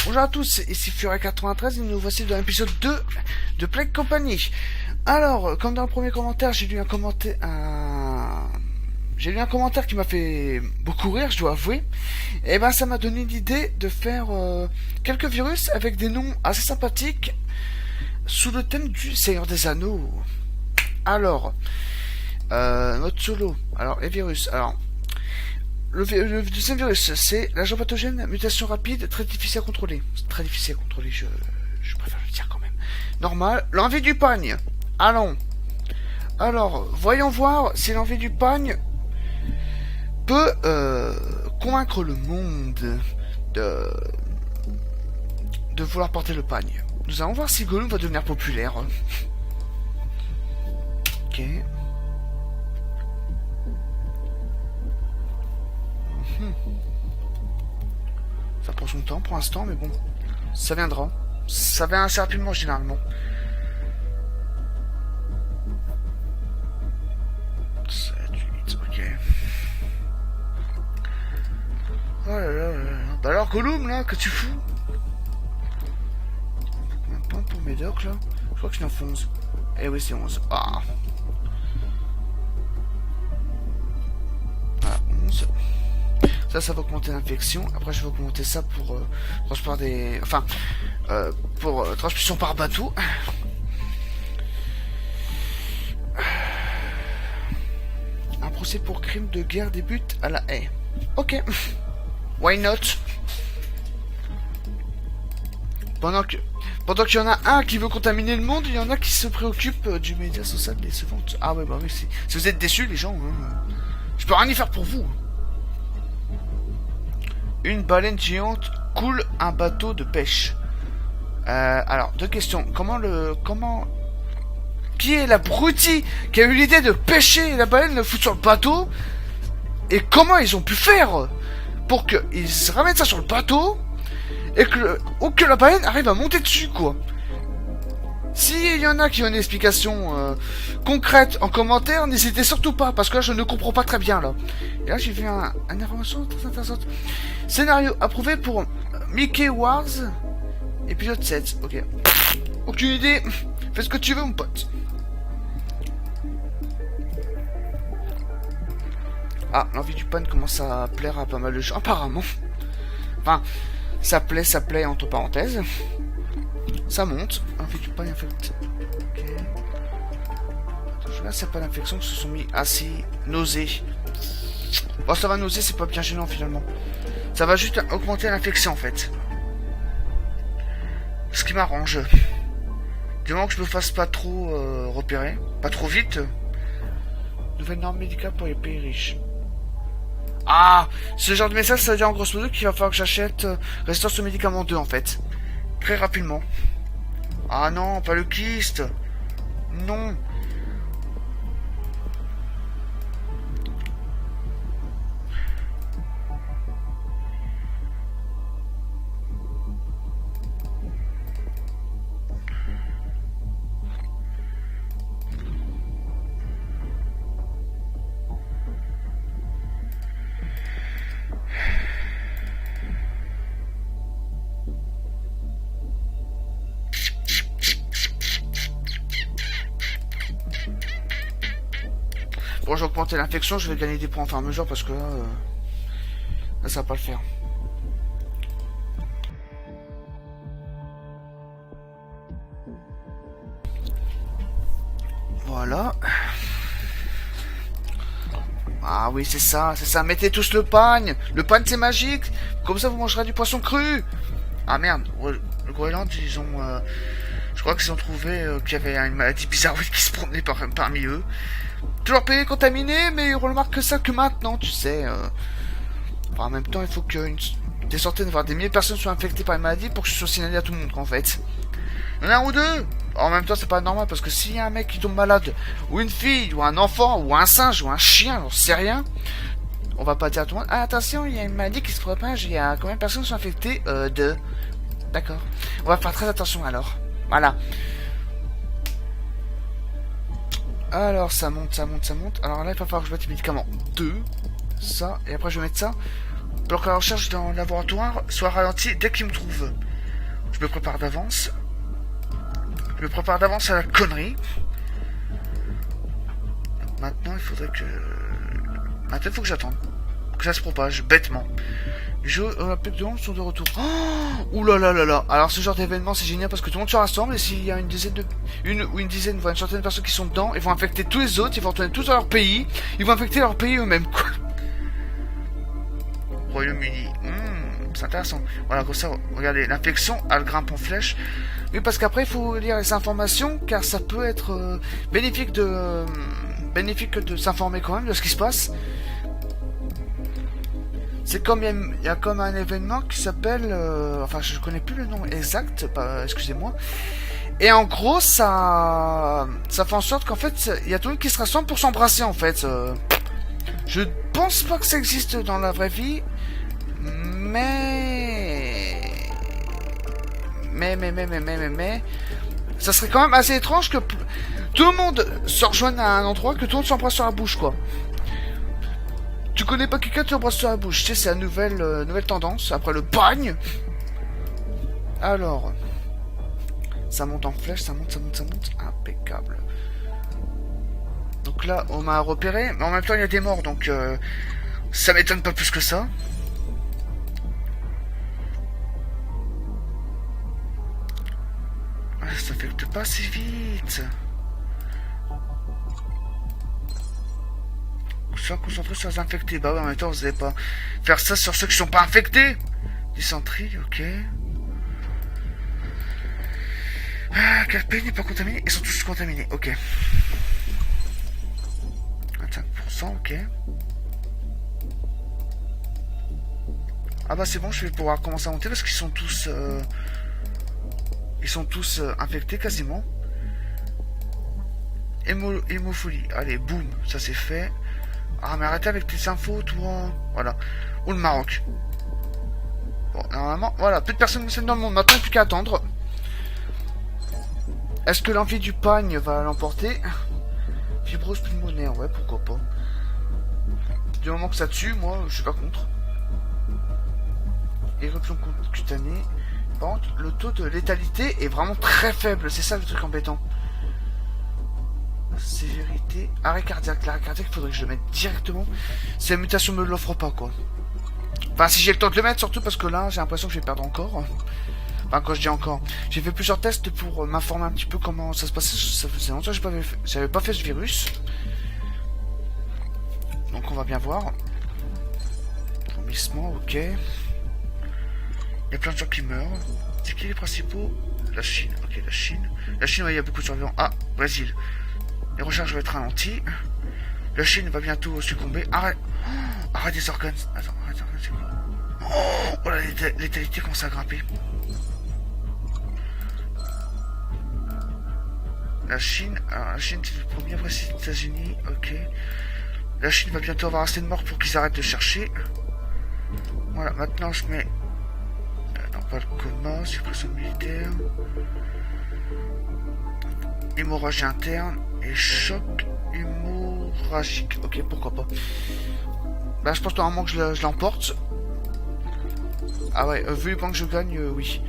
Bonjour à tous, ici Furet93 et nous voici dans l'épisode 2 de Plague Company. Alors, comme dans le premier commentaire, j'ai lu un commentaire qui m'a fait beaucoup rire, je dois avouer. Et ben ça m'a donné l'idée de faire quelques virus avec des noms assez sympathiques sous le thème du Seigneur des Anneaux. Alors, notre solo, alors les virus, alors... Le deuxième virus, c'est l'agent pathogène, mutation rapide, très difficile à contrôler. Très difficile à contrôler, je préfère le dire quand même. Normal, l'envie du pagne. Allons. Alors, voyons voir si l'envie du pagne peut convaincre le monde de vouloir porter le pagne. Nous allons voir si Gollum va devenir populaire. Ok. Ça prend son temps pour l'instant, mais bon, ça viendra. Ça vient assez rapidement généralement. 7, 8, ok. Oh là là là là. Bah alors Gollum là, que tu fous? Combien de points pour Médoc là? Je crois que je n'en fais 11. Eh oui, c'est 11. Ah. Voilà, 11. Ça va augmenter l'infection. Après, je vais augmenter ça pour transport des... Enfin, pour transmission par bateau. Un procès pour crime de guerre débute à la haie. Ok. Why not? Pendant qu'il y en a un qui veut contaminer le monde, il y en a qui se préoccupent du média social des suivantes. Ah ouais, bah oui, si vous êtes déçus, les gens, hein, je peux rien y faire pour vous. Une baleine géante coule un bateau de pêche. Alors, deux questions. Qui est l'abruti qui a eu l'idée de pêcher la baleine, le foutre sur le bateau? Et comment ils ont pu faire pour qu'ils ramènent ça sur le bateau et que la baleine arrive à monter dessus, quoi? S'il y en a qui ont une explication concrète en commentaire, n'hésitez surtout pas, parce que là je ne comprends pas très bien là. Et là j'ai vu une information très intéressante. Scénario approuvé pour Mickey Wars, épisode 7. Ok. Aucune idée. Fais ce que tu veux, mon pote. Ah, l'envie du pan commence à plaire à pas mal de gens, apparemment. Enfin, ça plaît entre parenthèses. Ça monte. L'envie du pan infecte. Ok. Attends, je regarde s'il n'y a pas d'infection qui se sont mis assez nausées. Bon, ça va nauser, c'est pas bien gênant finalement. Ça va juste augmenter l'infection en fait. Ce qui m'arrange. Du moment que je me fasse pas trop repérer, pas trop vite. Nouvelle norme médicale pour les pays riches. Ah, ce genre de message, ça veut dire en grosso modo qu'il va falloir que j'achète résistance au médicament 2 en fait. Très rapidement. Ah non, pas le kyste. Non. Bon, j'ai augmenté l'infection, je vais gagner des points en fur et à mesure parce que là ça va pas le faire. Voilà. Ah oui, c'est ça. Mettez tous le pagne. Le pagne, c'est magique. Comme ça, vous mangerez du poisson cru. Ah merde, le Groenland, ils ont... je crois qu'ils ont trouvé qu'il y avait une maladie bizarre qui se promenait parmi eux. Toujours payé contaminé, mais ils remarquent ça que maintenant, tu sais. Enfin, en même temps, il faut que des centaines, voire des milliers de personnes soient infectées par une maladie pour que ce soit signalé à tout le monde, en fait. Il y en a un ou deux. En même temps, c'est pas normal, parce que s'il y a un mec qui tombe malade, ou une fille, ou un enfant, ou un singe, ou un chien, j'en sais rien, on va pas dire à tout le monde, ah, attention, il y a une maladie qui se propage, il y a combien de personnes qui sont infectées? Deux. D'accord. On va faire très attention, alors. Voilà. Alors, ça monte. Alors là, il va falloir que je mette les médicaments 2. Ça, et après je vais mettre ça. Pour que la recherche dans le laboratoire soit ralentie dès qu'il me trouve. Je me prépare d'avance. Je me prépare d'avance à la connerie. Maintenant, il faudrait que... Maintenant, il faut que j'attende. Que ça se propage, bêtement. Les Jeux Olympiques de Londres sont de retour. Oh, ouh là là là là. Alors, ce genre d'événement, c'est génial parce que tout le monde se rassemble et s'il y a une dizaine, voire une centaine de personnes qui sont dedans, ils vont infecter tous les autres, ils vont retourner tous dans leur pays, ils vont infecter leur pays eux-mêmes, quoi. Royaume-Uni. C'est intéressant. Voilà, comme ça, regardez, l'infection, elle grimpe en flèche. Oui, parce qu'après, il faut lire les informations, car ça peut être bénéfique de s'informer quand même de ce qui se passe. C'est comme il y a comme un événement qui s'appelle, enfin, je connais plus le nom exact, excusez-moi. Et en gros, ça fait en sorte qu'en fait, il y a tout le monde qui se rassemble pour s'embrasser, en fait. Je pense pas que ça existe dans la vraie vie. Mais ça serait quand même assez étrange que tout le monde se rejoigne à un endroit, que tout le monde s'embrasse sur la bouche, quoi. Tu connais pas quelqu'un, tu embrasses sur la bouche. Tu sais, c'est la nouvelle tendance, après le bagne. Alors, ça monte en flèche, ça monte. Impeccable. Donc là, on m'a repéré, mais en même temps, il y a des morts, donc ça m'étonne pas plus que ça. Ça affecte pas si vite. Soit concentré sur les infectés. Bah ouais, en même temps, vous n'allez pas faire ça sur ceux qui sont pas infectés. Dysenterie, ok. Ah, quel pays n'est pas contaminé? Ils sont tous contaminés, ok. 25%, ok. Ah bah c'est bon, je vais pouvoir commencer à monter parce qu'ils sont tous... Ils sont tous infectés quasiment. Hémophilie. Allez, boum, ça c'est fait. Ah mais arrêtez avec tes infos, toi. Voilà. Ou le Maroc. Bon, normalement, voilà, plus de personnes dans le monde. Maintenant, il n'y a plus qu'à attendre. Est-ce que l'envie du pagne va l'emporter? Fibrose pulmonaire, ouais, pourquoi pas. Du moment que ça tue, moi, je suis pas contre. Éruption cutanée. Par contre, le taux de létalité est vraiment très faible. C'est ça le truc embêtant. Sévérité. Arrêt cardiaque. L'arrêt cardiaque, il faudrait que je le mette directement. Si la mutation me l'offre pas, quoi. Enfin, si j'ai le temps de le mettre, surtout parce que là, j'ai l'impression que je vais perdre encore. Enfin, quand je dis encore. J'ai fait plusieurs tests pour m'informer un petit peu comment ça se passait. Ça faisait longtemps que j'avais pas fait ce virus. Donc, on va bien voir. Vomissement, ok. Il y a plein de gens qui meurent. C'est qui les principaux? La Chine. Ok, la Chine. La Chine, ouais, il y a beaucoup de survivants. Ah, Brésil. Les recherches vont être ralenties. La Chine va bientôt succomber. Arrête. Oh, arrête des organes. Attends, c'est quoi? Oh, la létalité commence à grimper. La Chine. Alors, la Chine, c'est le premier. Après, c'est les États-Unis. Ok. La Chine va bientôt avoir assez de morts pour qu'ils arrêtent de chercher. Voilà, maintenant je mets... pas le coma, suppression militaire, hémorragie interne et choc hémorragique. Ok, pourquoi pas. Bah, je pense normalement que je l'emporte. Ah ouais, vu les points que je gagne, oui.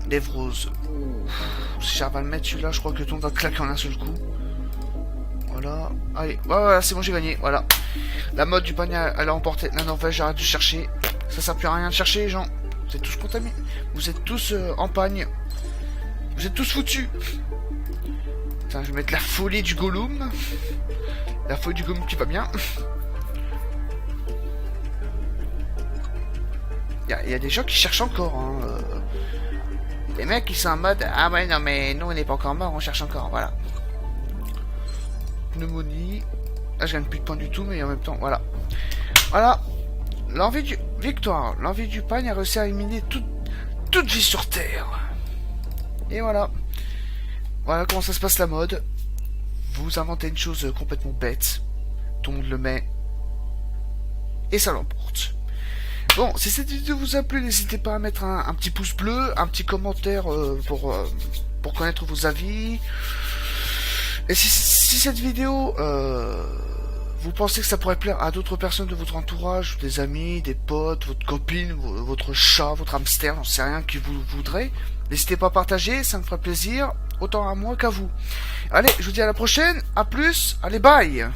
Névrose. Si j'arrive à le mettre celui-là, je crois que tout le monde va claquer en un seul coup. Voilà. Allez, voilà, c'est bon, j'ai gagné. Voilà. La mode du panier, elle a emporté. La Norvège, j'arrête de chercher. Ça sert plus à rien de chercher, les gens. Vous êtes tous contaminés. Vous êtes tous en pagne. Vous êtes tous foutus. Putain, je vais mettre la folie du Gollum. La folie du Gollum qui va bien. Il y a des gens qui cherchent encore. Hein. Les mecs, ils sont en mode... Ah ouais, non, mais nous, on n'est pas encore mort. On cherche encore. Voilà. Pneumonie. Là, je gagne plus de points du tout, mais en même temps, voilà. Voilà. L'envie du... Victoire. L'envie du pagne a réussi à éliminer toute vie sur Terre. Et voilà. Voilà comment ça se passe la mode. Vous inventez une chose complètement bête. Tout le monde le met. Et ça l'emporte. Bon, si cette vidéo vous a plu, n'hésitez pas à mettre un petit pouce bleu, un petit commentaire pour connaître vos avis. Et si cette vidéo vous pensez que ça pourrait plaire à d'autres personnes de votre entourage, des amis, des potes, votre copine, votre chat, votre hamster, j'en sais rien qui vous voudrait, n'hésitez pas à partager, ça me ferait plaisir, autant à moi qu'à vous. Allez, je vous dis à la prochaine, à plus, allez bye.